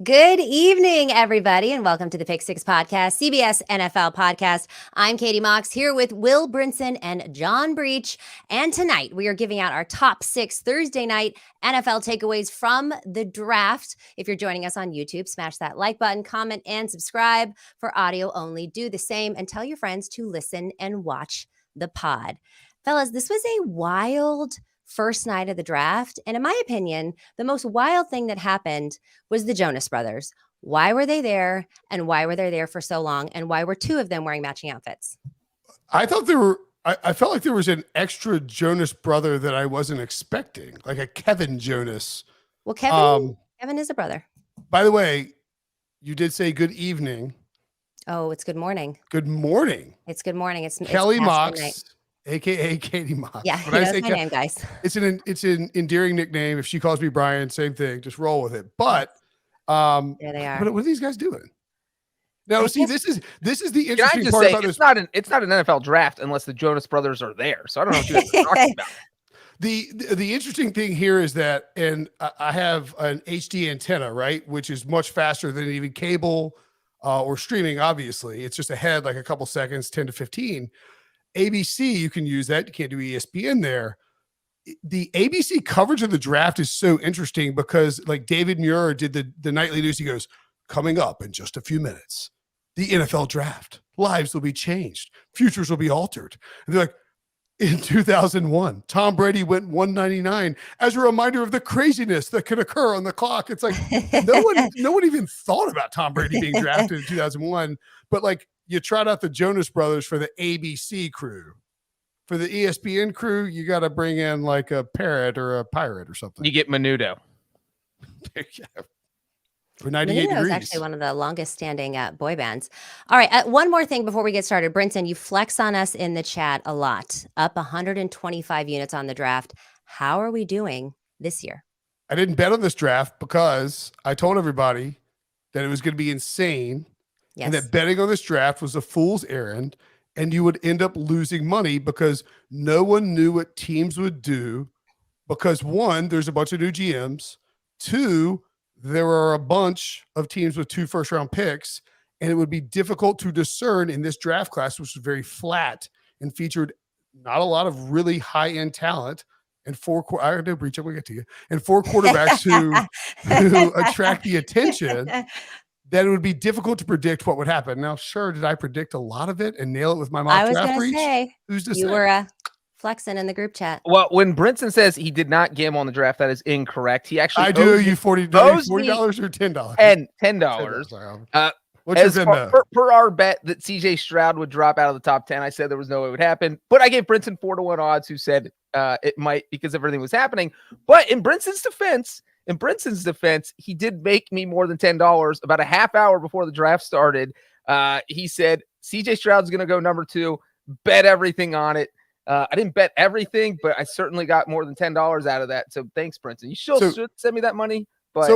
Good evening, everybody, and welcome to the Pick Six Podcast, CBS NFL Podcast. I'm Katie Mox here with Will Brinson and John Breech. And tonight we are giving out our top 6 Thursday night NFL takeaways from the draft. If you're joining us on YouTube, smash that like button, comment, and subscribe. For audio only, do the same and tell your friends to listen and watch the pod. Fellas, this was a wild first night of the draft. And in my opinion, the most wild thing that happened was the Jonas Brothers. Why were they there? And why were they there for so long? And why were 2 of them wearing matching outfits? I felt like there was an extra Jonas brother that I wasn't expecting, like a Kevin Jonas. Well, Kevin is a brother. By the way, you did say good evening. Oh, it's good morning. Good morning. It's good morning. It's Kelly past Mox, midnight. aka Katie Mox. Yeah, that's my name, guys. It's an endearing nickname. If she calls me Brian, same thing. Just roll with it. But there they are. What are these guys doing? No, see, this is the interesting just part say, about it's this. It's not an NFL draft unless the Jonas Brothers are there. So I don't know what you're talking about. The interesting thing here is that, and I have an HD antenna, right, which is much faster than even cable or streaming. Obviously, it's just ahead like a couple seconds, 10 to 15. ABC, you can use that. You can't do ESPN there. The ABC coverage of the draft is so interesting because, like, David Muir did the nightly news. He goes, coming up in just a few minutes, the NFL draft. Lives will be changed. Futures will be altered. And they're like, in 2001, Tom Brady went 199 as a reminder of the craziness that could occur on the clock. It's like no one even thought about Tom Brady being drafted in 2001, but like you trot out the Jonas Brothers for the ABC crew. For the ESPN crew, you got to bring in like a parrot or a pirate or something. You get Menudo. For 98 Menudo degrees. is actually one of the longest standing boy bands. All right. One more thing before we get started. Brinson, you flex on us in the chat a lot. Up 125 units on the draft. How are we doing this year? I didn't bet on this draft because I told everybody that it was going to be insane. Yes. And that betting on this draft was a fool's errand. And you would end up losing money because no one knew what teams would do. Because 1, there's a bunch of new GMs. 2, there are a bunch of teams with 2 first-round picks, and it would be difficult to discern in this draft class, which was very flat and featured not a lot of really high-end talent and 4 I know, Breech, I'm going to get to you, and 4 quarterbacks who attract the attention. That it would be difficult to predict what would happen. Now, sure, did I predict a lot of it and nail it with my mock I was draft going to say, Who's to you say? were flexing in the group chat. Well, when Brinson says he did not gamble on the draft, that is incorrect. He actually I do owe you $40 or $10? $10. What's your Venmo? Per our bet that CJ Stroud would drop out of the top 10, I said there was no way it would happen. But I gave Brinson 4-1 odds, who said it might because everything was happening. But in Brinson's defense, he did make me more than $10 about a half hour before the draft started. He said CJ Stroud's going to go number 2. Bet everything on it. I didn't bet everything, but I certainly got more than $10 out of that. So thanks, Brinson. You should send me that money. But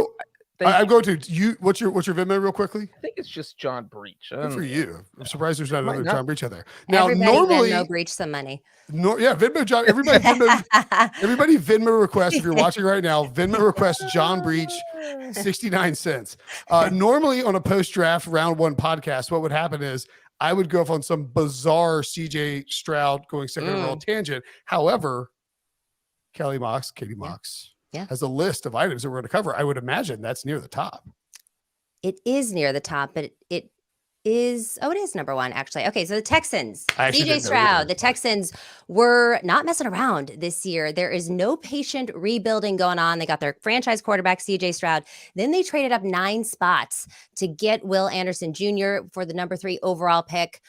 I'm going to you. What's your Venmo real quickly? I think it's just John Breech. Good for you. I'm surprised there's not another not. John Breech out there. Now, Everybody normally, Venmo Breech some money. Venmo John. Everybody Venmo request. If you're watching right now, Venmo request John Breech, 69 cents. Normally on a post-draft round 1 podcast, what would happen is I would go off on some bizarre CJ Stroud going second overall tangent. However, Katie Mox has a list of items that we're going to cover. I would imagine that's near the top. It is near the top, but it is number 1, actually. Okay, so the Texans, CJ Stroud, the Texans were not messing around this year. There is no patient rebuilding going on. They got their franchise quarterback, CJ Stroud. Then they traded up 9 spots to get Will Anderson Jr. for the number 3 overall pick.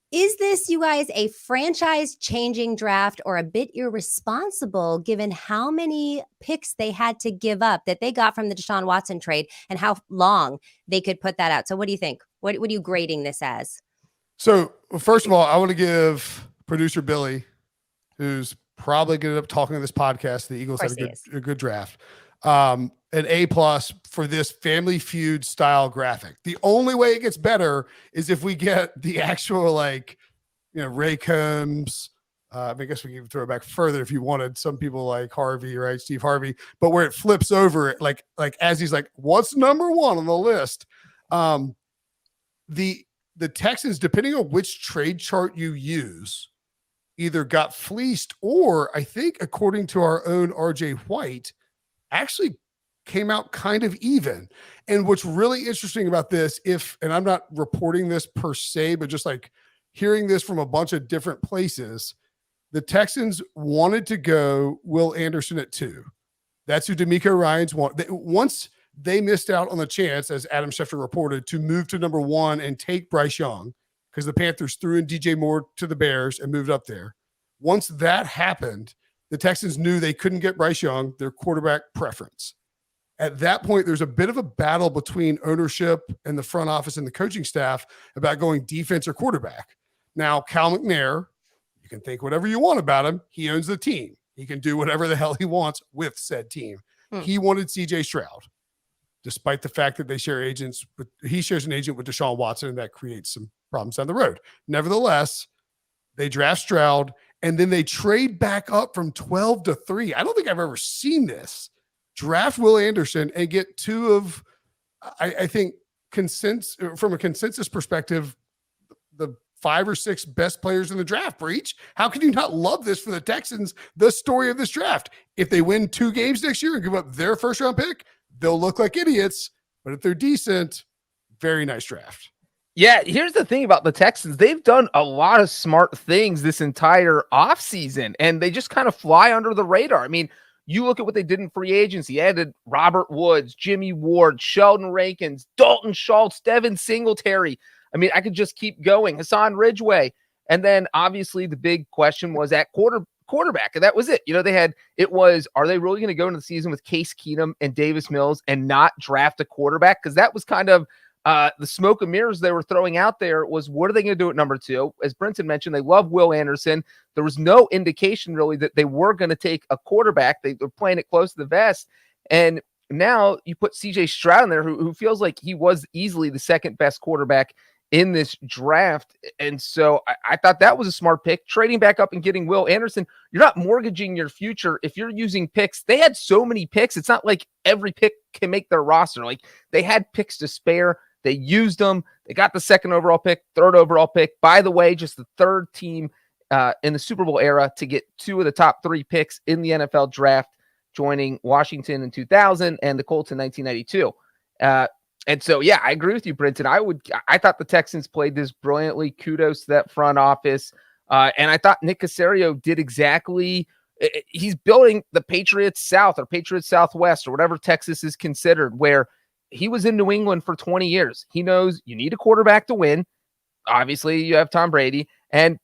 Is this, you guys, a franchise-changing draft or a bit irresponsible given how many picks they had to give up that they got from the Deshaun Watson trade and how long they could put that out? So what do you think? What are you grading this as? So, first of all, I want to give producer Billy, who's probably going to end up talking to this podcast, the Eagles had a good draft, an A+ for this Family Feud style graphic. The only way it gets better is if we get the actual, Ray Combs, I guess we can throw it back further if you wanted. Some people like Harvey, right? Steve Harvey, but where it flips over, like as he's like, what's number one on the list? The Texans, depending on which trade chart you use, either got fleeced or I think, according to our own RJ White, actually came out kind of even. And what's really interesting about this, and I'm not reporting this per se, but just like hearing this from a bunch of different places, the Texans wanted to go Will Anderson at 2. That's who D'Amico Ryans want. Once they missed out on the chance, as Adam Schefter reported, to move to number 1 and take Bryce Young, because the Panthers threw in DJ Moore to the Bears and moved up there. Once that happened, the Texans knew they couldn't get Bryce Young, their quarterback preference. At that point, there's a bit of a battle between ownership and the front office and the coaching staff about going defense or quarterback. Now, Cal McNair, you can think whatever you want about him. He owns the team. He can do whatever the hell he wants with said team. He wanted CJ Stroud, despite the fact that he shares an agent with Deshaun Watson, and that creates some problems down the road. Nevertheless, they draft Stroud, and then they trade back up from 12 to 3. I don't think I've ever seen this. Draft Will Anderson and get 2 of, I think, from a consensus perspective, the 5 or 6 best players in the draft. Breech. How can you not love this for the Texans, the story of this draft? If they win 2 games next year and give up their first round pick, they'll look like idiots. But if they're decent, very nice draft. Yeah, here's the thing about the Texans. They've done a lot of smart things this entire offseason, and they just kind of fly under the radar. I mean, you look at what they did in free agency. Added Robert Woods, Jimmy Ward, Sheldon Rankins, Dalton Schultz, Devin Singletary. I mean, I could just keep going. Hassan Ridgeway. And then obviously the big question was at quarterback. And that was it. Are they really going to go into the season with Case Keenum and Davis Mills and not draft a quarterback? Because that was kind of the smoke and mirrors they were throwing out there was, what are they going to do at number 2? As Brinson mentioned, they love Will Anderson. There was no indication really that they were going to take a quarterback. They were playing it close to the vest. And now you put CJ Stroud in there, who feels like he was easily the second best quarterback in this draft. And so I thought that was a smart pick. Trading back up and getting Will Anderson, you're not mortgaging your future if you're using picks. They had so many picks. It's not like every pick can make their roster. Like, they had picks to spare. They used them. They got the 2nd overall pick, 3rd overall pick. By the way, just the 3rd team in the Super Bowl era to get 2 of the top 3 picks in the NFL draft, joining Washington in 2000 and the Colts in 1992. And so, yeah, I agree with you, Brinson. I thought the Texans played this brilliantly. Kudos to that front office. And I thought Nick Caserio did exactly. He's building the Patriots South or Patriots Southwest or whatever Texas is considered, where he was in New England for 20 years. He knows you need a quarterback to win. Obviously, you have Tom Brady. And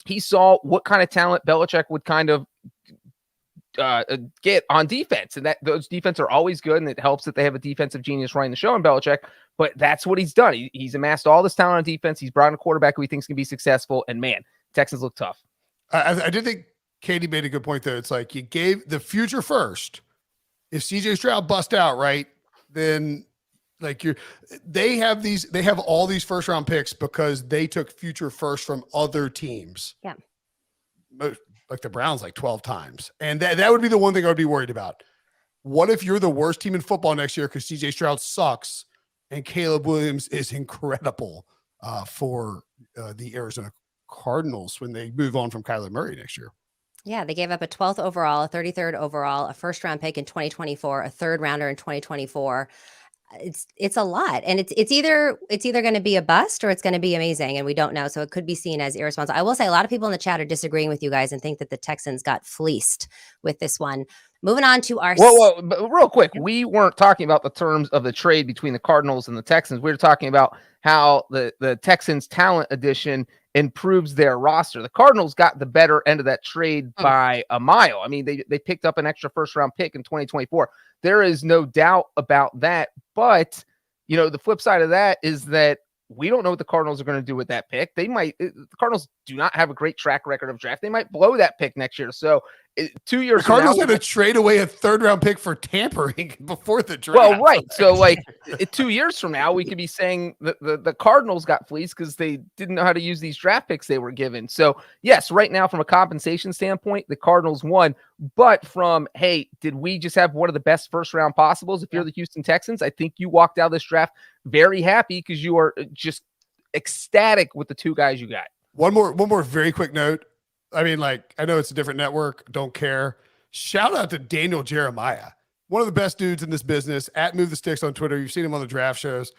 he saw what kind of talent Belichick would kind of get on defense. And that those defense are always good. And it helps that they have a defensive genius running the show in Belichick. But that's what he's done. He's amassed all this talent on defense. He's brought in a quarterback who he thinks can be successful. And, man, Texans look tough. I did think Katie made a good point there. It's like you gave the future first. If CJ Stroud bust out, right, then like they have all these first round picks because they took future first from other teams. Yeah. Like the Browns, like 12 times. And that would be the one thing I would be worried about. What if you're the worst team in football next year because CJ Stroud sucks and Caleb Williams is incredible for the Arizona Cardinals when they move on from Kyler Murray next year? Yeah, they gave up a 12th overall, a 33rd overall, a first round pick in 2024, a 3rd rounder in 2024. It's a lot, and it's either going to be a bust or it's going to be amazing, and we don't know. So it could be seen as irresponsible. I will say a lot of people in the chat are disagreeing with you guys and think that the Texans got fleeced with this one. Moving on to our but real quick, we weren't talking about the terms of the trade between the Cardinals and the Texans. We were talking about how the Texans talent addition improves their roster. The Cardinals got the better end of that trade by a mile. I mean, they picked up an extra first round pick in 2024. There is no doubt about that. But, the flip side of that is that we don't know what the Cardinals are going to do with that pick. The Cardinals do not have a great track record of draft. They might blow that pick next year. So 2 years the Cardinals from now, had to trade away a 3rd round pick for tampering before the draft. Well, right. So like 2 years from now, we could be saying the Cardinals got fleeced because they didn't know how to use these draft picks they were given. So yes, right now from a compensation standpoint, the Cardinals won. But from, hey, did we just have one of the best first round possibles? If you're the Houston Texans, I think you walked out of this draft very happy because you are just ecstatic with the 2 guys you got. One more very quick note. I mean, like, I know it's a different network. Don't care. Shout out to Daniel Jeremiah, one of the best dudes in this business, at Move the Sticks on Twitter. You've seen him on the draft shows.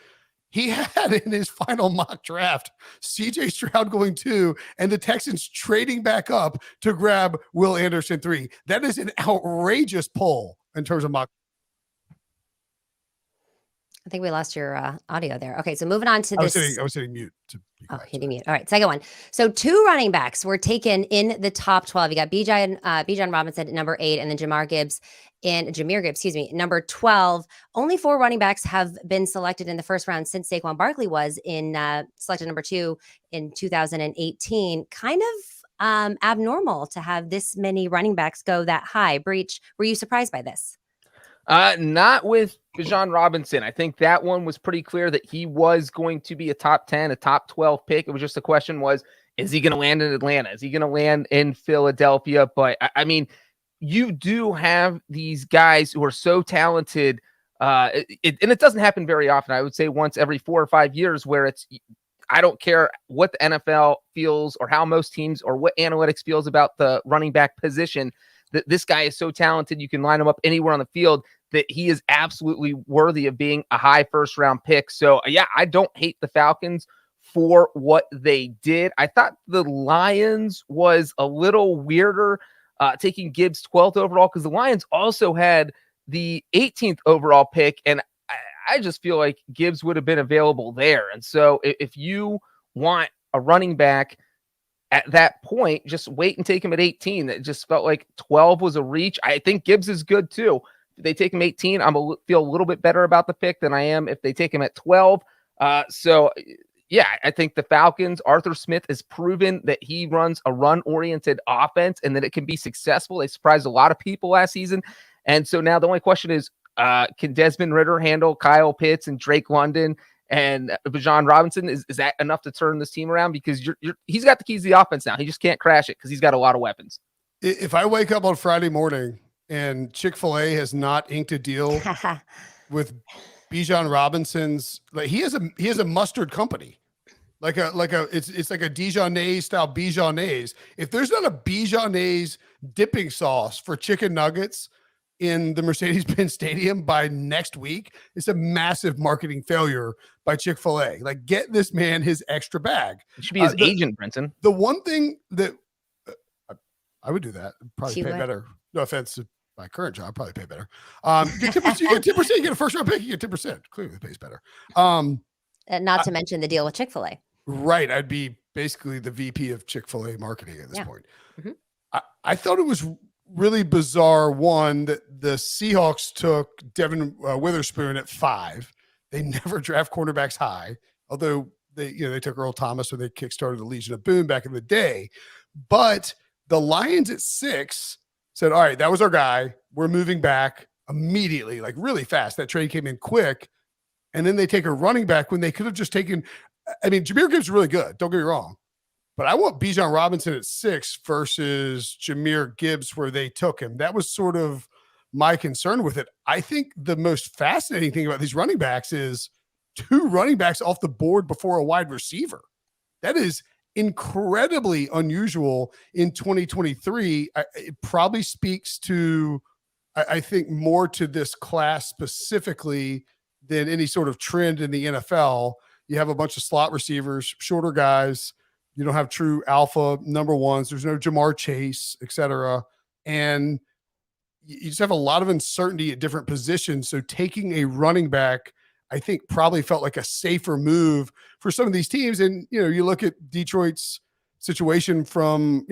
He had in his final mock draft CJ Stroud going 2 and the Texans trading back up to grab Will Anderson 3. That is an outrageous pull in terms of mock. I think we lost your audio there. Okay, so moving on to this. I was hitting mute. Hitting mute. All right, second one. So 2 running backs were taken in the top 12. You got Bijan Robinson at number 8, and then Jameer Gibbs, number 12. Only 4 running backs have been selected in the first round since Saquon Barkley was in selected number 2 in 2018. Kind of abnormal to have this many running backs go that high. Breech, were you surprised by this? Not with Bijan Robinson. I think that one was pretty clear that he was going to be a top 10, a top 12 pick. It was just the question was, is he going to land in Atlanta? Is he going to land in Philadelphia? But I mean, you do have these guys who are so talented. And it doesn't happen very often. I would say once every 4 or 5 years where I don't care what the NFL feels or how most teams or what analytics feels about the running back position, that this guy is so talented. You can line him up anywhere on the field that he is absolutely worthy of being a high first round pick. So yeah, I don't hate the Falcons for what they did. I thought the Lions was a little weirder, taking Gibbs 12th overall, because the Lions also had the 18th overall pick. And I just feel like Gibbs would have been available there. And so if you want a running back at that point, just wait and take him at 18. It just felt like 12 was a reach. I think Gibbs is good too. If they take him 18, feel a little bit better about the pick than I am if they take him at 12. So yeah, I think the Falcons, Arthur Smith has proven that he runs a run-oriented offense and that it can be successful. They surprised a lot of people last season. And so now the only question is, can Desmond Ridder handle Kyle Pitts and Drake London and Bijan Robinson? Is that enough to turn this team around? Because he's got the keys to the offense now. He just can't crash it because he's got a lot of weapons. If I wake up on Friday morning and Chick-fil-A has not inked a deal with Bijan Robinson's, like he has a mustard company, it's like a Dijonnaise style Bijonnaise. If there's not a Bijonnaise dipping sauce for chicken nuggets in the Mercedes-Benz Stadium by next week, it's a massive marketing failure by Chick-fil-A. Like, get this man his extra bag. It should be his agent, Brinson. The one thing that I would do that, probably pay better. No offense to my current job, probably pay better. You get 10%, you get a first round pick, you get 10%. Clearly it pays better. Not to mention the deal with Chick-fil-A. Right. I'd be basically the VP of Chick-fil-A marketing at this point. Mm-hmm. I thought it was really bizarre, one, that the Seahawks took Devin Witherspoon at 5. They never draft cornerbacks high, although they took Earl Thomas when they kickstarted the Legion of Boom back in the day. But the Lions at 6 said, all right, that was our guy. We're moving back immediately, like really fast. That trade came in quick. And then they take a running back when they could have just taken, I mean, Jameer Gibbs is really good. Don't get me wrong. But I want Bijan Robinson at 6 versus Jameer Gibbs where they took him. That was sort of my concern with it. I think the most fascinating thing about these running backs is 2 running backs off the board before a wide receiver. That is incredibly unusual in 2023. It probably speaks to, I think, more to this class specifically than any sort of trend in the NFL. You have a bunch of slot receivers, shorter guys. You don't have true alpha number ones. There's no Jamar Chase, et cetera. And you just have a lot of uncertainty at different positions. So taking a running back, I think, probably felt like a safer move for some of these teams. And, you look at Detroit's situation from,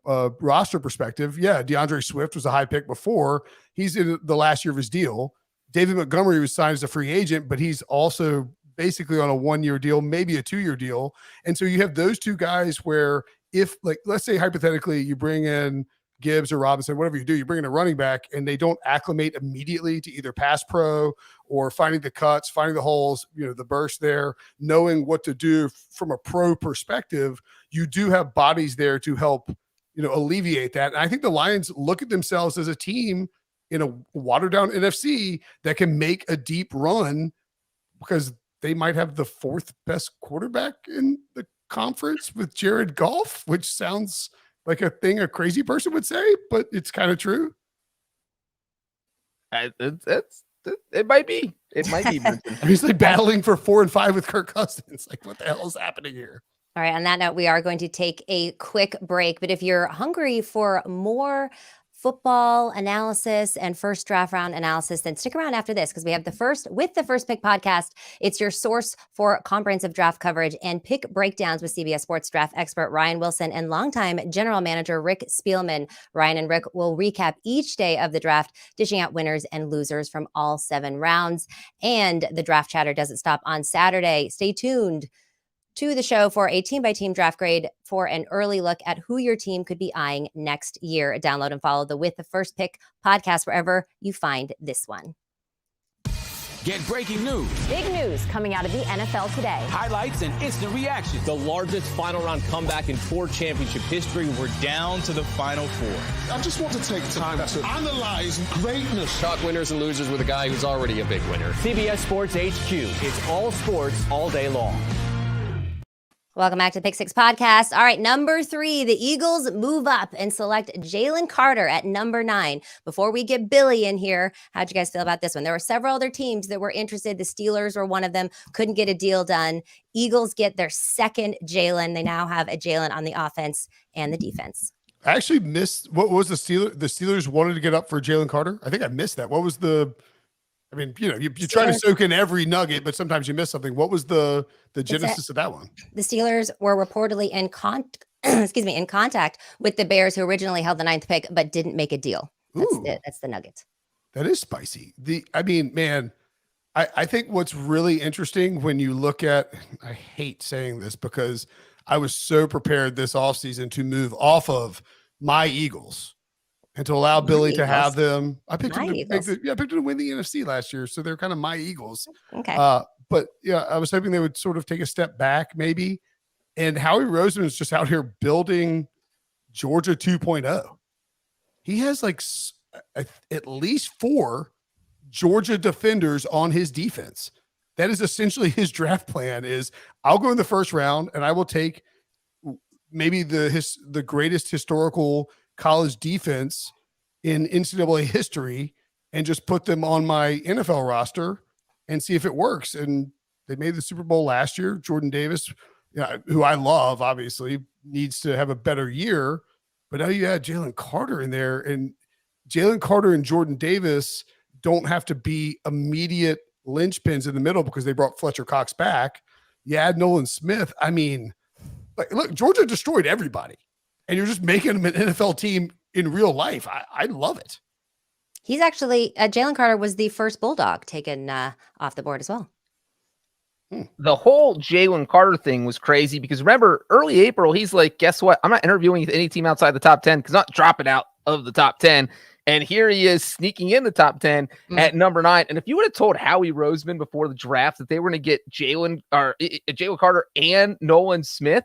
a roster perspective. Yeah, DeAndre Swift was a high pick before. He's in the last year of his deal. David Montgomery was signed as a free agent, but he's also basically on a 1-year deal, maybe a 2-year deal. And so you have those two guys where if, like, let's say hypothetically you bring in Gibbs or Robinson, whatever you do, you bring in a running back and they don't acclimate immediately to either pass pro or finding the cuts, finding the holes, the burst there, knowing what to do from a pro perspective, you do have bodies there to help, alleviate that. And I think the Lions look at themselves as a team in a watered down NFC that can make a deep run because they might have the 4th best quarterback in the conference with Jared Goff, which sounds like a thing a crazy person would say, but it's kind of true. It might be. It might be. He's like battling for 4 and 5 with Kirk Cousins. Like, what the hell is happening here? All right. On that note, we are going to take a quick break. But if you're hungry for more football analysis and first draft round analysis, then stick around after this because we have the First Pick podcast. It's your source for comprehensive draft coverage and pick breakdowns with CBS Sports draft expert Ryan Wilson and longtime general manager Rick Spielman. Ryan and Rick will recap each day of the draft, dishing out winners and losers from all 7 rounds. And the draft chatter doesn't stop on Saturday. Stay tuned to the show for a team-by-team draft grade for an early look at who your team could be eyeing next year. Download and follow the With the First Pick podcast wherever you find this one. Get breaking news. Big news coming out of the NFL today. Highlights and instant reaction. The largest final round comeback in Ford championship history. We're down to the final 4. I just want to take time to analyze greatness. Talk winners and losers with a guy who's already a big winner. CBS Sports HQ. It's all sports all day long. Welcome back to the Pick Six podcast. All right, number 3, the Eagles move up and select Jalen Carter at number 9. Before we get Billy in here, how'd you guys feel about this one? There were several other teams that were interested. The Steelers were one of them, couldn't get a deal done. Eagles get their second Jalen. They now have a Jalen on the offense and the defense. I actually missed, what was the Steelers wanted to get up for Jalen Carter? I think I missed that. What was you try to soak in every nugget, but sometimes you miss something. What was the genesis of that one? The Steelers were reportedly in contact with the Bears, who originally held the 9th pick, but didn't make a deal. That's the nugget. That is spicy. I think what's really interesting when you look at, I hate saying this because I was so prepared this offseason to move off of my Eagles and to allow Billy to have them. I picked them to win the NFC last year, so they're kind of my Eagles. Okay. But yeah, I was hoping they would sort of take a step back maybe. And Howie Roseman is just out here building Georgia 2.0. He has like at least 4 Georgia defenders on his defense. That is essentially his draft plan is I'll go in the first round and I will take maybe the greatest historical college defense in NCAA history and just put them on my NFL roster and see if it works. And they made the Super Bowl last year. Jordan Davis, who I love, obviously needs to have a better year, but now you had Jalen Carter in there, and Jalen Carter and Jordan Davis don't have to be immediate linchpins in the middle because they brought Fletcher Cox back. You add Nolan Smith. I mean, look, Georgia destroyed everybody. And you're just making them an NFL team in real life. I love it. He's actually, Jalen Carter was the first Bulldog taken off the board as well. The whole Jalen Carter thing was crazy because remember, early April, he's like, guess what? I'm not interviewing with any team outside the top 10 because I'm not dropping out of the top 10. And here he is sneaking in the top 10 at number 9. And if you would have told Howie Roseman before the draft that they were going to get Jalen Carter and Nolan Smith,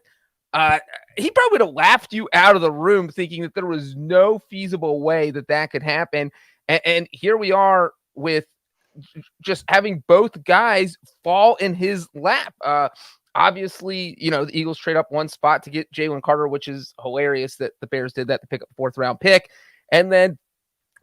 he probably would have laughed you out of the room thinking that there was no feasible way that could happen. And here we are with just having both guys fall in his lap. Obviously, the Eagles trade up 1 spot to get Jalen Carter, which is hilarious that the Bears did that to pick up a 4th round pick. And then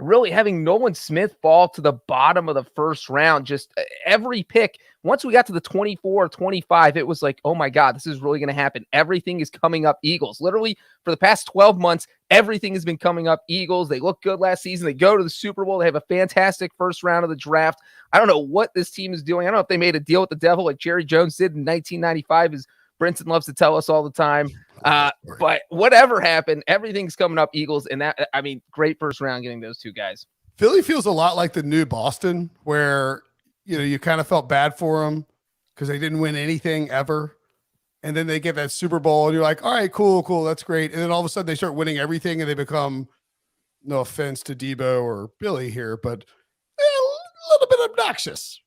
really having Nolan Smith fall to the bottom of the first round, just every pick. Once we got to the 24, 25, it was like, oh my God, this is really going to happen. Everything is coming up Eagles. Literally for the past 12 months, everything has been coming up Eagles. They look good last season. They go to the Super Bowl. They have a fantastic first round of the draft. I don't know what this team is doing. I don't know if they made a deal with the devil like Jerry Jones did in 1995, as Brinson loves to tell us all the time. But whatever happened, everything's coming up Eagles. And great first round getting those 2 guys. Philly feels a lot like the new Boston where, you kind of felt bad for them because they didn't win anything ever. And then they get that Super Bowl and you're like, all right, cool. That's great. And then all of a sudden they start winning everything and they become, no offense to Debo or Billy here, but a little bit obnoxious.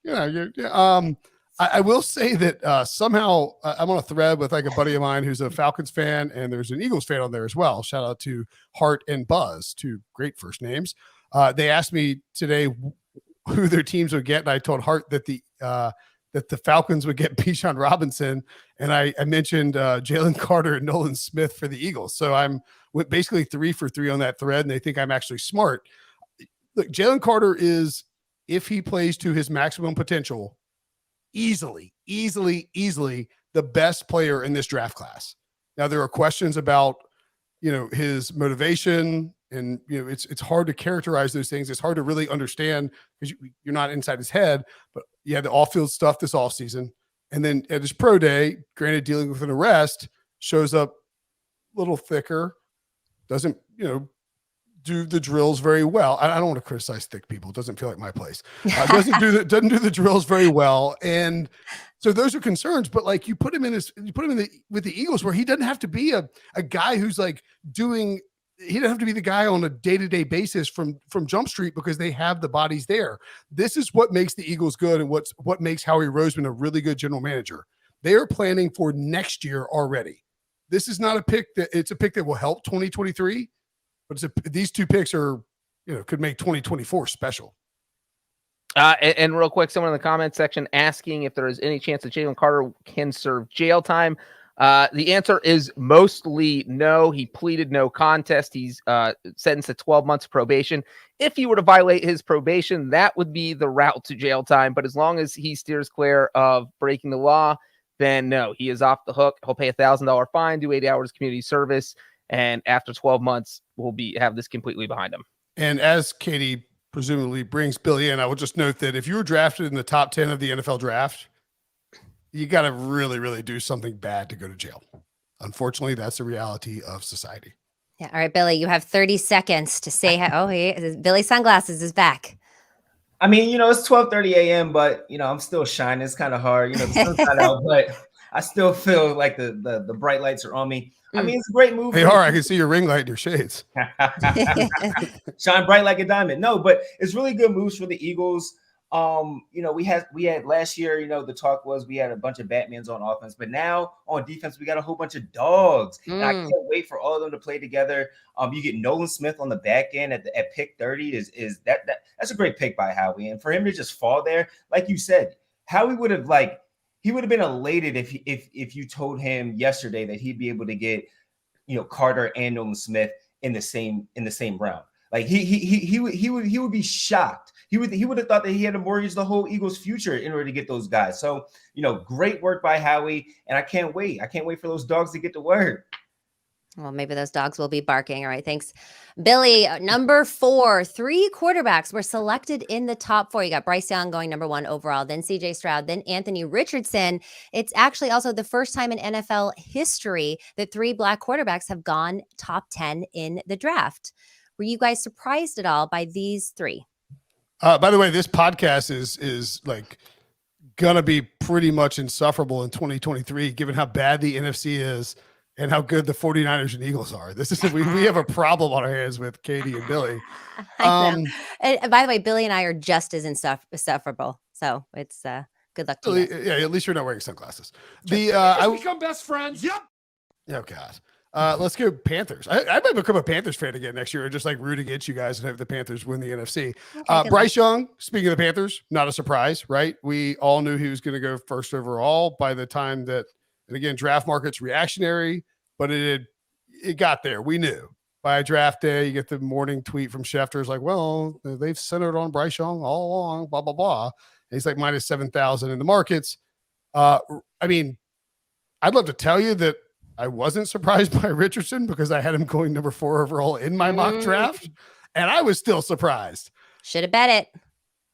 I will say that somehow I'm on a thread with like a buddy of mine who's a Falcons fan and there's an Eagles fan on there as well. Shout out to Hart and Buzz, two great first names. They asked me today who their teams would get. And I told Hart that the Falcons would get Bijan Robinson. And I mentioned Jalen Carter and Nolan Smith for the Eagles. So I'm basically 3 for 3 on that thread. And they think I'm actually smart. Look, Jalen Carter is, if he plays to his maximum potential, easily the best player in this draft class. Now there are questions about, his motivation and, it's hard to characterize those things. It's hard to really understand because you're not inside his head, but you had the off-field stuff this offseason. And then at his pro day, granted dealing with an arrest, shows up a little thicker, doesn't, do the drills very well. I don't want to criticize thick people. It doesn't feel like my place. Doesn't do the drills very well. And so those are concerns, but like with the Eagles where he doesn't have to be a guy who's like he doesn't have to be the guy on a day-to-day basis from Jump Street because they have the bodies there. This is what makes the Eagles good and what makes Howie Roseman a really good general manager. They are planning for next year already. This is not it's a pick that will help 2023. But these two picks are, could make 2024 special. And real quick, someone in the comment section asking if there is any chance that Jalen Carter can serve jail time. The answer is mostly no. He pleaded no contest. He's sentenced to 12 months of probation. If he were to violate his probation, that would be the route to jail time. But as long as he steers clear of breaking the law, then no, he is off the hook. He'll pay $1,000 fine, do 80 hours community service. And after 12 months, we'll have this completely behind him. And as Katie presumably brings Billy in, I will just note that if you were drafted in the top 10 of the NFL draft, you got to really, really do something bad to go to jail. Unfortunately, that's the reality of society. Yeah. All right, Billy, you have 30 seconds to say, Billy Sunglasses is back. I mean, it's 12:30 a.m., but, I'm still shining. It's kind of hard. The sun's not out, but I still feel like the bright lights are on me. I mean, it's a great move. Hey, all right, I can see your ring light in your shades. Shine bright like a diamond. No, but it's really good moves for the Eagles. We had last year, the talk was we had a bunch of Batmans on offense, but now on defense, we got a whole bunch of dogs. And I can't wait for all of them to play together. You get Nolan Smith on the back end at pick 30 that's a great pick by Howie. And for him to just fall there, like you said, Howie would have been elated if you told him yesterday that he'd be able to get, Carter and Nolan Smith in the same round. Like he would be shocked. He would have thought that he had to mortgage the whole Eagles' future in order to get those guys. So, great work by Howie, and I can't wait. I can't wait for those dogs to get to work. Well, maybe those dogs will be barking. All right. Thanks, Billy. Number 4, 3 quarterbacks were selected in the top 4. You got Bryce Young going number 1 overall, then CJ Stroud, then Anthony Richardson. It's actually also the first time in NFL history that 3 black quarterbacks have gone top 10 in the draft. Were you guys surprised at all by these 3? By the way, this podcast is like going to be pretty much insufferable in 2023, given how bad the NFC is and how good the 49ers and Eagles are. This is we have a problem on our hands with Katie and Billy. And by the way, Billy and I are just as insufferable. So it's good luck to you. Yeah, at least you're not wearing sunglasses. I become best friends. Yep. Oh God. Let's go Panthers. I might become a Panthers fan again next year and just like root against you guys and have the Panthers win the NFC. Okay, Bryce Young, speaking of the Panthers, not a surprise, right? We all knew he was going to go first overall by the time that, and again, draft market's reactionary, but it got there. We knew by draft day, you get the morning tweet from Schefter's like, well, they've centered on Bryce Young all along, blah, blah, blah. And he's like minus 7,000 in the markets. I mean, I'd love to tell you that I wasn't surprised by Richardson because I had him going number 4 overall in my mock draft, and I was still surprised. Should have bet it.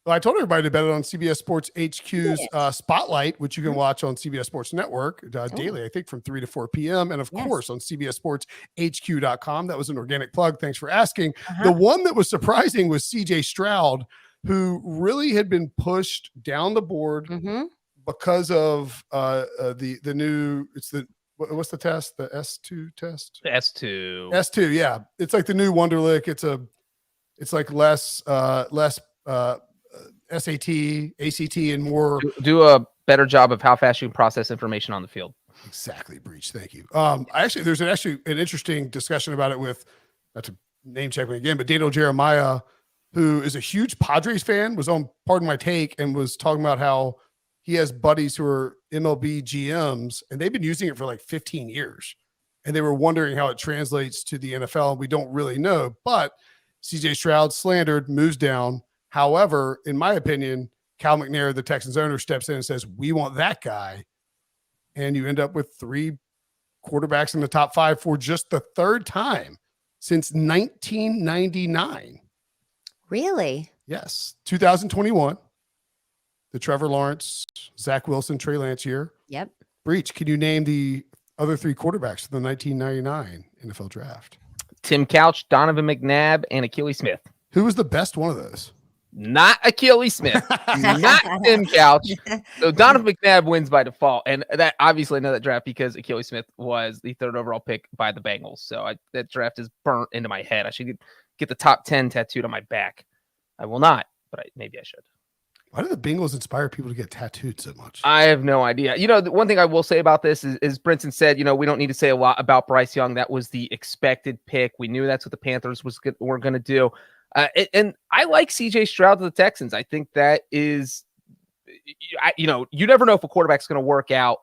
Well, I told everybody to bet it on CBS Sports HQ's Spotlight, which you can watch on CBS Sports Network daily, I think from 3 to 4 p.m. And of course on CBSSportsHQ.com. That was an organic plug. Thanks for asking. The one that was surprising was CJ Stroud, who really had been pushed down the board because of the new, what's the test? The S2 test? S2, yeah. It's like the new Wonderlic. It's like less SAT, ACT, and more. Do a better job of how fast you can process information on the field. Exactly, Breech. Thank you. There's an interesting discussion about it with, not to name check me again, but Daniel Jeremiah, who is a huge Padres fan, was on Pardon My Take and was talking about how he has buddies who are MLB GMs, and they've been using it for like 15 years. And they were wondering how it translates to the NFL. We don't really know, but CJ Stroud slandered, moves down. However, in my opinion, Cal McNair, the Texans owner, steps in and says, we want that guy. And you end up with 3 quarterbacks in the top 5 for just the 3rd time since 1999. Really? Yes. 2021. The Trevor Lawrence, Zach Wilson, Trey Lance year. Yep. Breech, can you name the other 3 quarterbacks of the 1999 NFL draft? Tim Couch, Donovan McNabb, and Achilles Smith. Who was the best one of those? Not Achilles Smith, not Tim Couch. So Donovan McNabb wins by default. And that obviously I know that draft because Achilles Smith was the 3rd overall pick by the Bengals. So that draft is burnt into my head. I should get the top 10 tattooed on my back. I will not, but maybe I should. Why do the Bengals inspire people to get tattooed so much? I have no idea. The one thing I will say about this is Brinson said, we don't need to say a lot about Bryce Young. That was the expected pick. We knew that's what the Panthers were going to do. And I like CJ Stroud to the Texans. I think that is, you never know if a quarterback's going to work out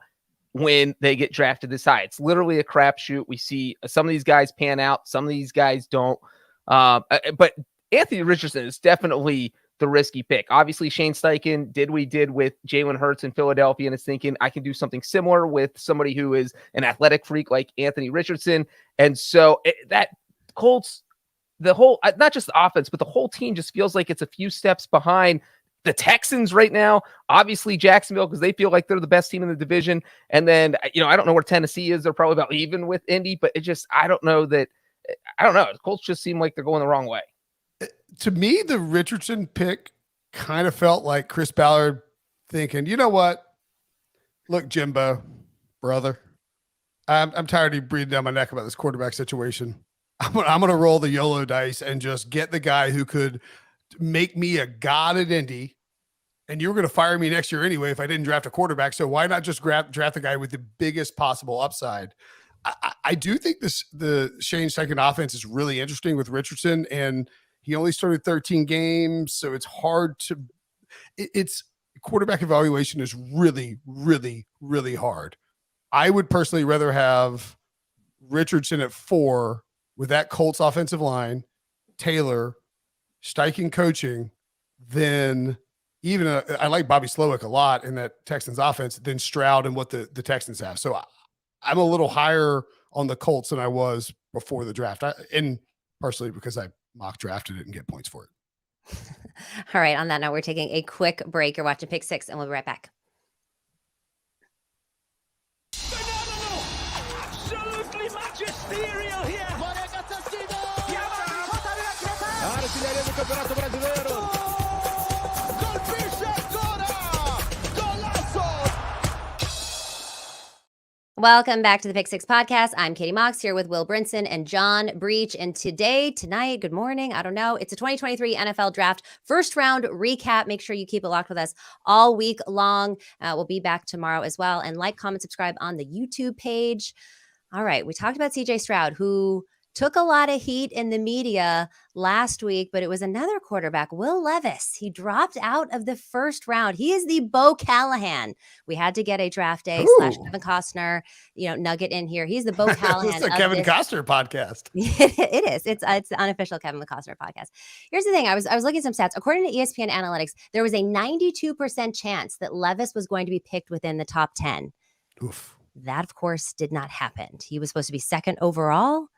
when they get drafted this high. It's literally a crapshoot. We see some of these guys pan out. Some of these guys don't. But Anthony Richardson is definitely the risky pick. Obviously, Shane Steichen did what he did with Jalen Hurts in Philadelphia and is thinking I can do something similar with somebody who is an athletic freak like Anthony Richardson. And so that Colts, the whole, not just the offense, but the whole team just feels like it's a few steps behind the Texans right now. Obviously, Jacksonville, because they feel like they're the best team in the division. And then, I don't know where Tennessee is. They're probably about even with Indy, but I don't know. The Colts just seem like they're going the wrong way. To me, the Richardson pick kind of felt like Chris Ballard thinking, you know what? Look, Jimbo, brother, I'm tired of you breathing down my neck about this quarterback situation. I'm going to roll the YOLO dice and just get the guy who could make me a god at Indy. And you were going to fire me next year anyway if I didn't draft a quarterback. So why not just draft the guy with the biggest possible upside? I do think the Shane Steichen offense is really interesting with Richardson, and he only started 13 games, so it's hard to – it's quarterback evaluation is really, really, really hard. I would personally rather have Richardson at 4 with that Colts offensive line, Taylor, Steichen coaching, than even I like Bobby Slowick a lot in that Texans offense, than Stroud and what the Texans have. So I'm a little higher on the Colts than I was before the draft, and partially because I mock drafted it and get points for it. All right. On that note, we're taking a quick break. You're watching Pick Six, and we'll be right back. Absolutely magisterial here. Welcome back to the Pick Six podcast. I'm Katie Mox here with Will Brinson and John Breech. And tonight, good morning. I don't know. It's a 2023 NFL draft first round recap. Make sure you keep it locked with us all week long. We'll be back tomorrow as well. And like, comment, subscribe on the YouTube page. All right. We talked about CJ Stroud, who took a lot of heat in the media last week, but it was another quarterback, Will Levis. He dropped out of the first round. He is the Bo Callahan. We had to get a draft day / Kevin Costner, nugget in here. He's the Bo Callahan. It's a Kevin Costner podcast. It is. It's the unofficial Kevin Costner podcast. Here's the thing. I was looking at some stats. According to ESPN Analytics, there was a 92% chance that Levis was going to be picked within the top 10. Oof. That, of course, did not happen. He was supposed to be second overall.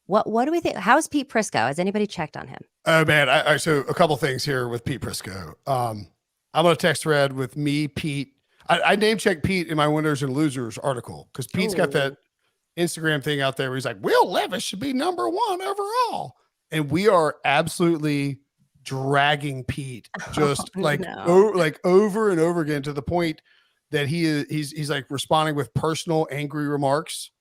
What do we think? How's Pete Prisco? Has anybody checked on him? Oh man, so a couple things here with Pete Prisco. I'm on a text thread with me, Pete. I name checked Pete in my winners and losers article because Pete's got that Instagram thing out there where he's like, Will Levis should be number 1 overall, and we are absolutely dragging Pete just like no. like over and over again, to the point that he's like responding with personal angry remarks.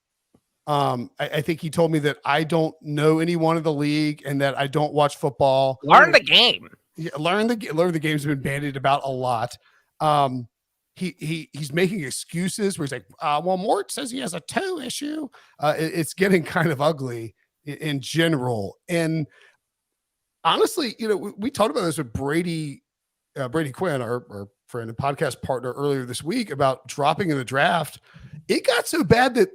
I think he told me that I don't know anyone in the league and that I don't watch football. Learn the game. Yeah, learn the game's been bandied about a lot. He's making excuses where he's like, well, Mort says he has a toe issue. It's getting kind of ugly in general. And honestly, we talked about this with Brady Quinn, our friend and podcast partner, earlier this week about dropping in the draft. It got so bad that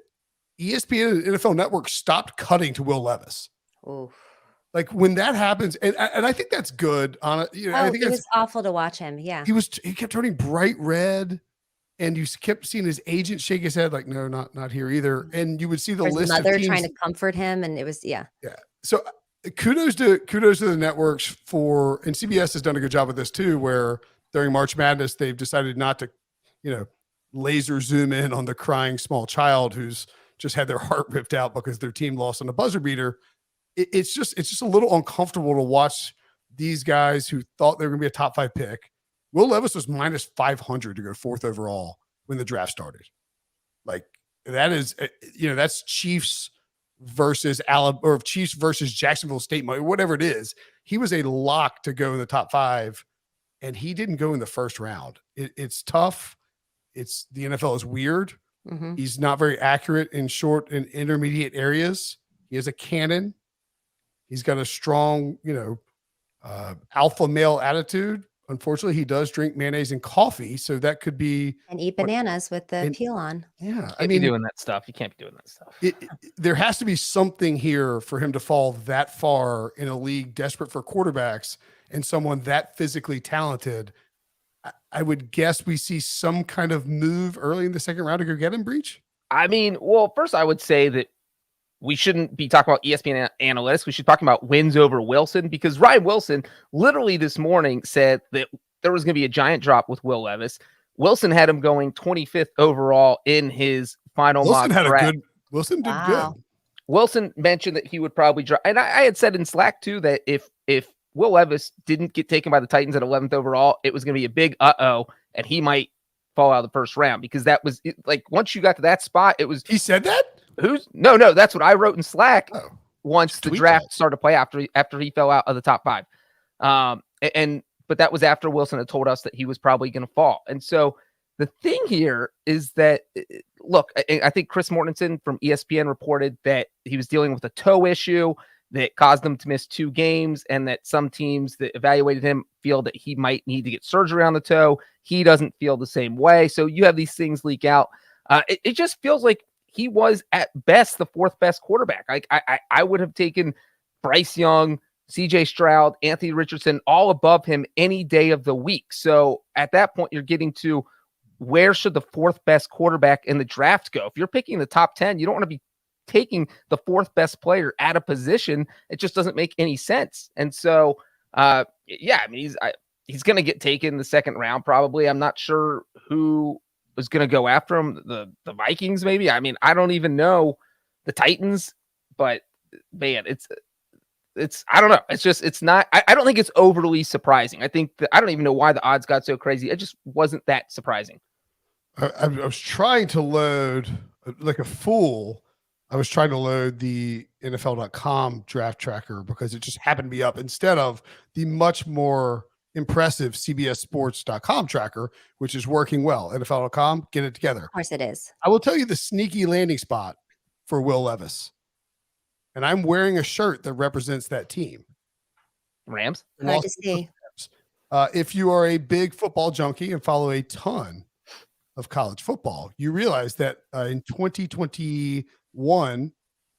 ESPN and NFL Network stopped cutting to Will Levis. Oof. Like when that happens, and I think that's good. I think it was awful to watch him. Yeah, he kept turning bright red, and you kept seeing his agent shake his head like, no, not here either. And you would see the his list mother of teams trying to comfort him, and it was yeah. So kudos to the networks for, and CBS has done a good job with this too, where during March Madness they've decided not to, laser zoom in on the crying small child who's just had their heart ripped out because their team lost on a buzzer beater. It's just a little uncomfortable to watch these guys who thought they were going to be a top 5 pick. Will Levis was minus 500 to go 4th overall when the draft started. Like that is, that's Chiefs versus Alabama, or Chiefs versus Jacksonville State, or whatever it is. He was a lock to go in the top 5, and he didn't go in the first round. It's tough. The NFL is weird. Mm-hmm. He's not very accurate in short and intermediate areas. He has a cannon. He's got a strong, alpha male attitude. Unfortunately, he does drink mayonnaise and coffee, so that could be and eat bananas with the peel on. Yeah, I mean, doing that stuff. You can't be doing that stuff. There has to be something here for him to fall that far in a league desperate for quarterbacks and someone that physically talented. I would guess we see some kind of move early in the second round to go get him, Breech. I mean, well, first I would say that we shouldn't be talking about ESPN analytics. We should be talking about wins over Wilson, because Ryan Wilson literally this morning said that there was going to be a giant drop with Will Levis. Wilson had him going 25th overall in his final mock draft. Wilson did good. Wilson mentioned that he would probably drop. And I had said in Slack too that if Will Levis didn't get taken by the Titans at 11th overall, it was going to be a big and he might fall out of the first round, because that was like, once you got to that spot, it was. He said that? No, that's what I wrote in Slack once the draft started to play after he fell out of the top 5. But that was after Wilson had told us that he was probably going to fall. And so the thing here is that, look, I think Chris Mortensen from ESPN reported that he was dealing with a toe issue that caused him to miss 2 games, and that some teams that evaluated him feel that he might need to get surgery on the toe. He doesn't feel the same way. So you have these things leak out. It just feels like he was at best the 4th best quarterback. I would have taken Bryce Young, CJ Stroud, Anthony Richardson, all above him any day of the week. So at that point, you're getting to, where should the 4th best quarterback in the draft go? If you're picking the top 10, you don't want to be taking the 4th best player at a position. It just doesn't make any sense. And so, I mean, he's going to get taken in the 2nd round, probably. I'm not sure who was going to go after him. The Vikings, maybe. I mean, I don't even know, the Titans, but man, it's I don't know. It's not, I don't think it's overly surprising. I think I don't even know why the odds got so crazy. It just wasn't that surprising. I was trying to load like a fool. I was trying to load the NFL.com draft tracker because it just happened to be up instead of the much more impressive CBSSports.com tracker, which is working well. NFL.com, get it together. Of course it is. I will tell you the sneaky landing spot for Will Levis. And I'm wearing a shirt that represents that team. Rams? Hard to see. If you are a big football junkie and follow a ton of college football, you realize that in 2021,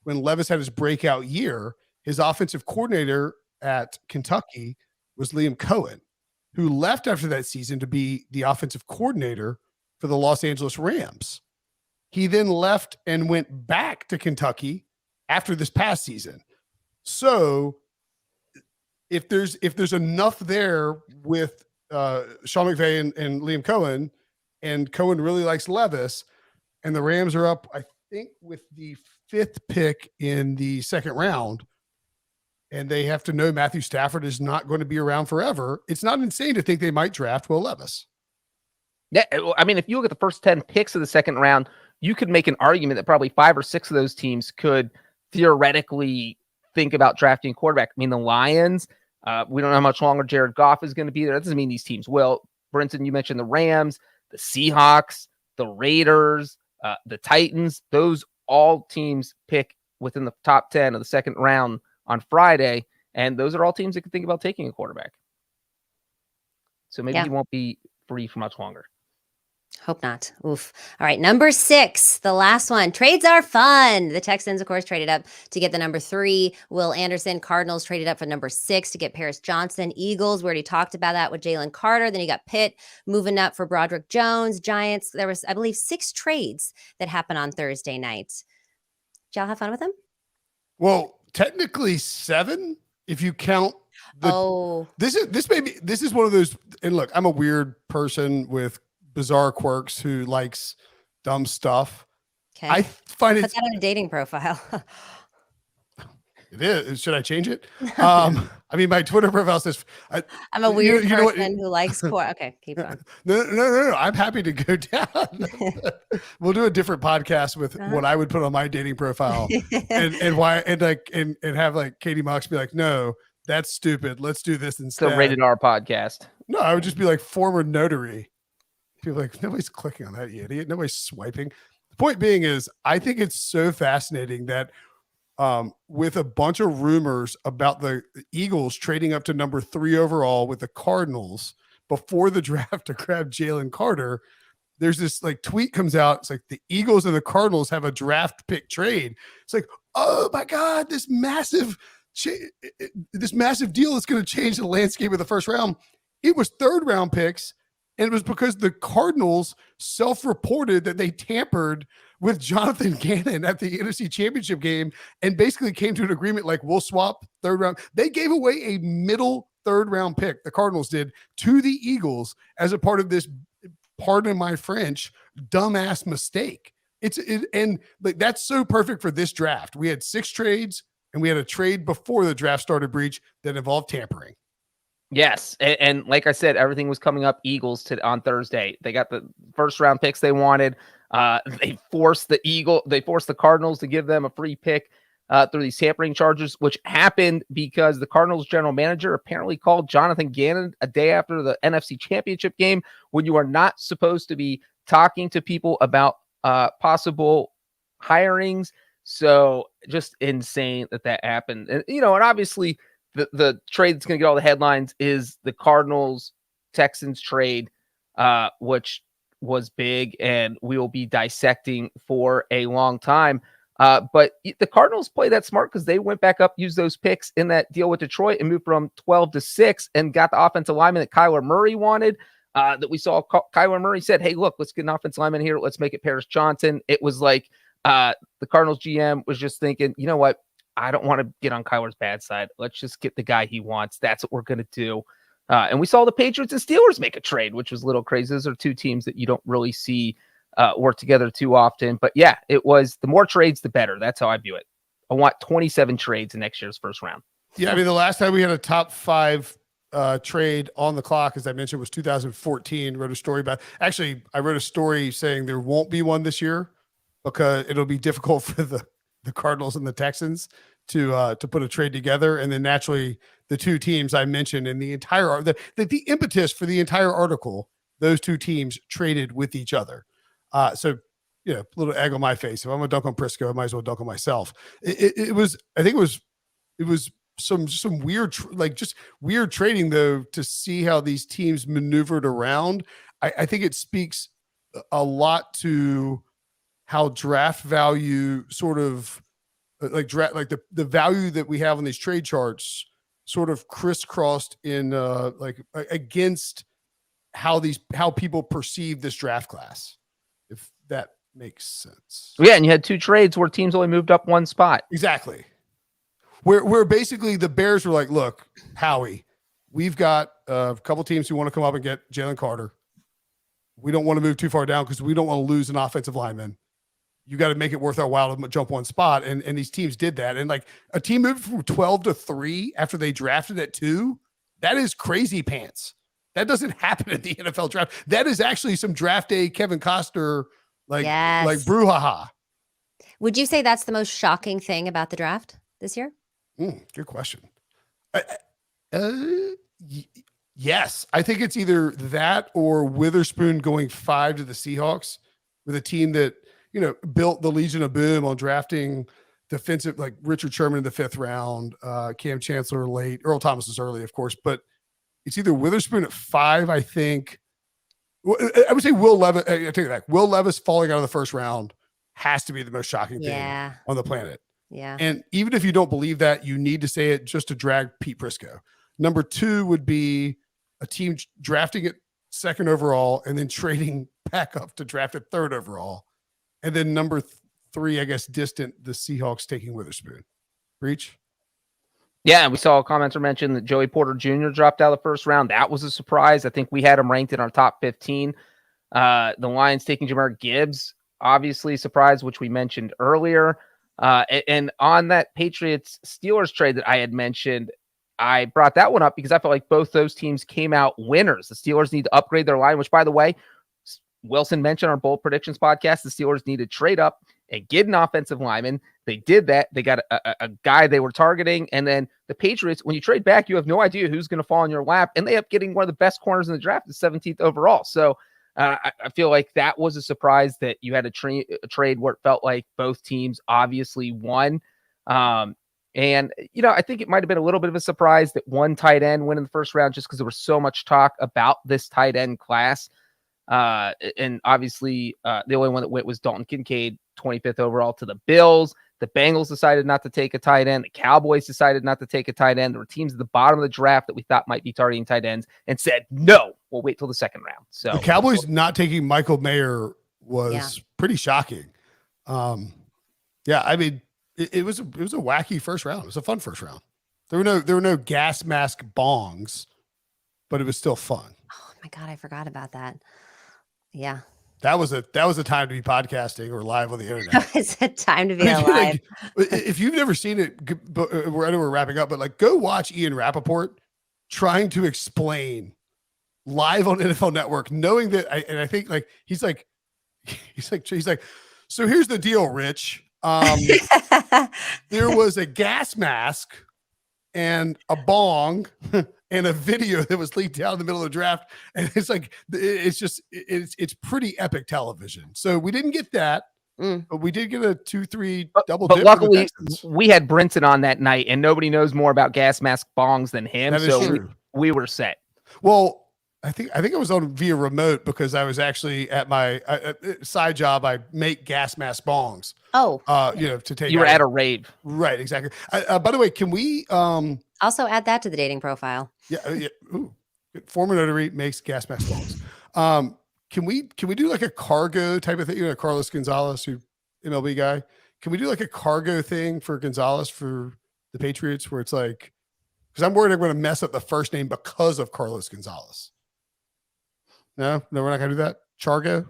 when Levis had his breakout year, his offensive coordinator at Kentucky was Liam Cohen, who left after that season to be the offensive coordinator for the Los Angeles Rams. He then left and went back to Kentucky after this past season. So if there's enough there with Sean McVay and Liam Cohen, and Cohen really likes Levis, and the Rams are up, I think, with the 5th pick in the 2nd round, and they have to know Matthew Stafford is not going to be around forever. It's not insane to think they might draft Will Levis. Yeah, I mean, if you look at the first 10 picks of the second round, you could make an argument that probably 5 or 6 of those teams could theoretically think about drafting a quarterback. I mean, the Lions, we don't know how much longer Jared Goff is going to be there. That doesn't mean these teams will. Brinson, you mentioned the Rams, the Seahawks, the Raiders, the Titans. Those all teams pick within the top 10 of the second round on Friday, and those are all teams that could think about taking a quarterback. So maybe he won't be free for much longer. Hope not. Oof. All right. Number 6, the last one. Trades are fun. The Texans, of course, traded up to get the number 3. Will Anderson. Cardinals traded up for number 6 to get Paris Johnson. Eagles, we already talked about that with Jalen Carter. Then you got Pitt moving up for Broderick Jones. Giants, there was, I believe, 6 trades that happened on Thursday night. Did y'all have fun with them? Well, technically 7 if you count. This is one of those. And look, I'm a weird person with bizarre quirks who likes dumb stuff. Okay. I find it. Put that on a dating profile. It is. Should I change it? I mean, my Twitter profile says I'm a weird person who likes Okay, keep going. No. I'm happy to go down. We'll do a different podcast with what I would put on my dating profile and why and have like Katie Mox be like, no, that's stupid. Let's do this instead. It's a rated R podcast. No, I would just be like former notary. People are like, nobody's clicking on that, you idiot. Nobody's swiping. The point being is, I think it's so fascinating that with a bunch of rumors about the Eagles trading up to number 3 overall with the Cardinals before the draft to grab Jalen Carter, there's this like tweet comes out. It's like the Eagles and the Cardinals have a draft pick trade. It's like, oh my God, this massive deal is going to change the landscape of the first round. It was 3rd round picks. And it was because the Cardinals self-reported that they tampered with Jonathan Gannon at the NFC Championship game and basically came to an agreement like, we'll swap 3rd round. They gave away a middle 3rd round pick, the Cardinals did, to the Eagles as a part of this, pardon my French, dumbass mistake. And like that's so perfect for this draft. We had 6 trades, and we had a trade before the draft started, Breech, that involved tampering. Yes, and like I said, everything was coming up Eagles on Thursday. They got the 1st round picks they wanted. They forced the Cardinals to give them a free pick through these tampering charges, which happened because the Cardinals general manager apparently called Jonathan Gannon a day after the NFC Championship game when you are not supposed to be talking to people about possible hirings. So just insane that happened. And, and obviously the trade that's going to get all the headlines is the Cardinals Texans trade, which was big and we will be dissecting for a long time. But the Cardinals play that smart because they went back up, used those picks in that deal with Detroit and moved from 12 to 6 and got the offensive lineman that Kyler Murray wanted. That we saw Kyler Murray said, hey, look, let's get an offensive lineman here. Let's make it Paris Johnson. It was like the Cardinals GM was just thinking, you know what? I don't want to get on Kyler's bad side. Let's just get the guy he wants. That's what we're going to do. And we saw the Patriots and Steelers make a trade, which was a little crazy. Those are 2 teams that you don't really see work together too often. But yeah, it was the more trades, the better. That's how I view it. I want 27 trades in next year's first round. Yeah, I mean, the last time we had a top 5 trade on the clock, as I mentioned, was 2014. Wrote a story about. Actually, I wrote a story saying there won't be one this year because it'll be difficult for the Cardinals and the Texans to put a trade together. And then naturally the 2 teams I mentioned in the entire, the impetus for the entire article, those 2 teams traded with each other. So, a little egg on my face. If I'm going to dunk on Prisco, I might as well dunk on myself. It was some weird, just weird trading though, to see how these teams maneuvered around. I think it speaks a lot to how draft value sort of the value that we have on these trade charts sort of crisscrossed in against how people perceive this draft class, if that makes sense. Yeah, and you had 2 trades where teams only moved up 1 spot. Exactly. Where basically the Bears were like, look, Howie, we've got a couple teams who want to come up and get Jalen Carter. We don't want to move too far down because we don't want to lose an offensive lineman. you got to make it worth our while to jump one spot. And these teams did that. And like a team moved from 12 to 3 after they drafted at 2. That is crazy pants. That doesn't happen in the NFL draft. That is actually some draft day Kevin Costner, like brouhaha. Would you say that's the most shocking thing about the draft this year? Good question. Yes, I think it's either that or Witherspoon going 5 to the Seahawks with a team that, built the Legion of Boom on drafting defensive, like Richard Sherman in the 5th round, Cam Chancellor late, Earl Thomas is early, of course, but it's either Witherspoon at 5, I think. I would say Will Levis. I take it back. Will Levis falling out of the 1st round has to be the most shocking thing on the planet. Yeah. And even if you don't believe that, you need to say it just to drag Pete Prisco. Number 2 would be a team drafting it 2nd overall and then trading back up to draft it 3rd overall. And then number 3, I guess, distant, the Seahawks taking Witherspoon. Breech? Yeah, we saw a commenter mention that Joey Porter Jr. dropped out of the 1st round. That was a surprise. I think we had him ranked in our top 15. The Lions taking Jahmyr Gibbs, obviously a surprise, which we mentioned earlier. And on that Patriots-Steelers trade that I had mentioned, I brought that one up because I felt like both those teams came out winners. The Steelers need to upgrade their line, which, by the way, Wilson mentioned on our Bold Predictions podcast, the Steelers need to trade up and get an offensive lineman. They did that. They got a guy they were targeting. And then the Patriots, when you trade back, you have no idea who's going to fall in your lap. And they end up getting one of the best corners in the draft, the 17th overall. So I feel like that was a surprise that you had a trade where it felt like both teams obviously won. And, I think it might have been a little bit of a surprise that one tight end went in the 1st round just because there was so much talk about this tight end class. And obviously, the only one that went was Dalton Kincaid, 25th overall to the Bills. The Bengals decided not to take a tight end. The Cowboys decided not to take a tight end. There were teams at the bottom of the draft that we thought might be targeting tight ends and said, no, we'll wait till the 2nd round. So the Cowboys not taking Michael Mayer was pretty shocking. I mean, it was a wacky 1st round. It was a fun 1st round. There were no gas mask bongs, but it was still fun. Oh my God, I forgot about that. Yeah. That was a time to be podcasting or live on the internet. It's a time to be alive. If you've never seen it, I know we're wrapping up, but go watch Ian Rappaport trying to explain live on NFL Network, knowing that. I think he's like, so here's the deal, Rich. There was a gas mask and a bong and a video that was leaked out in the middle of the draft. And it's pretty epic television. So we didn't get that, but we did get a 2-3 double dip. But luckily we had Brinson on that night and nobody knows more about gas mask bongs than him. That is true. We were set. Well, I think I was on via remote because I was actually at my side job. I make gas mask bongs. Oh, to take. You were at a rave, right? Exactly. By the way, can we also add that to the dating profile? Yeah. Ooh, former notary makes gas mask bongs. Can we do like a cargo type of thing? Carlos Gonzalez, who MLB guy. Can we do like a cargo thing for Gonzalez for the Patriots, where it's like, because I'm worried I'm going to mess up the first name because of Carlos Gonzalez. No, we're not gonna do that. Chargo.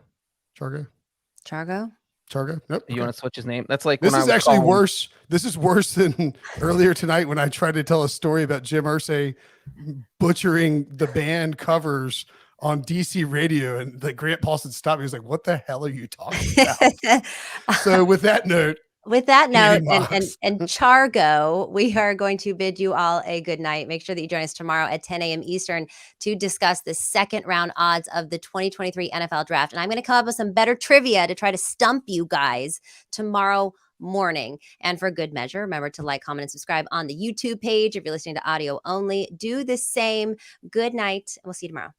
Nope. You want to switch his name? That's like this is actually worse. This is worse than earlier tonight when I tried to tell a story about Jim Irsay butchering the band covers on DC radio, and like Grant Paulson stopped me. He was like, "What the hell are you talking about?" So with that note, and Chargo, we are going to bid you all a good night. Make sure that you join us tomorrow at 10 a.m. Eastern to discuss the 2nd round odds of the 2023 NFL draft. And I'm going to come up with some better trivia to try to stump you guys tomorrow morning. And for good measure, remember to like, comment, and subscribe on the YouTube page. If you're listening to audio only, do the same. Good night. We'll see you tomorrow.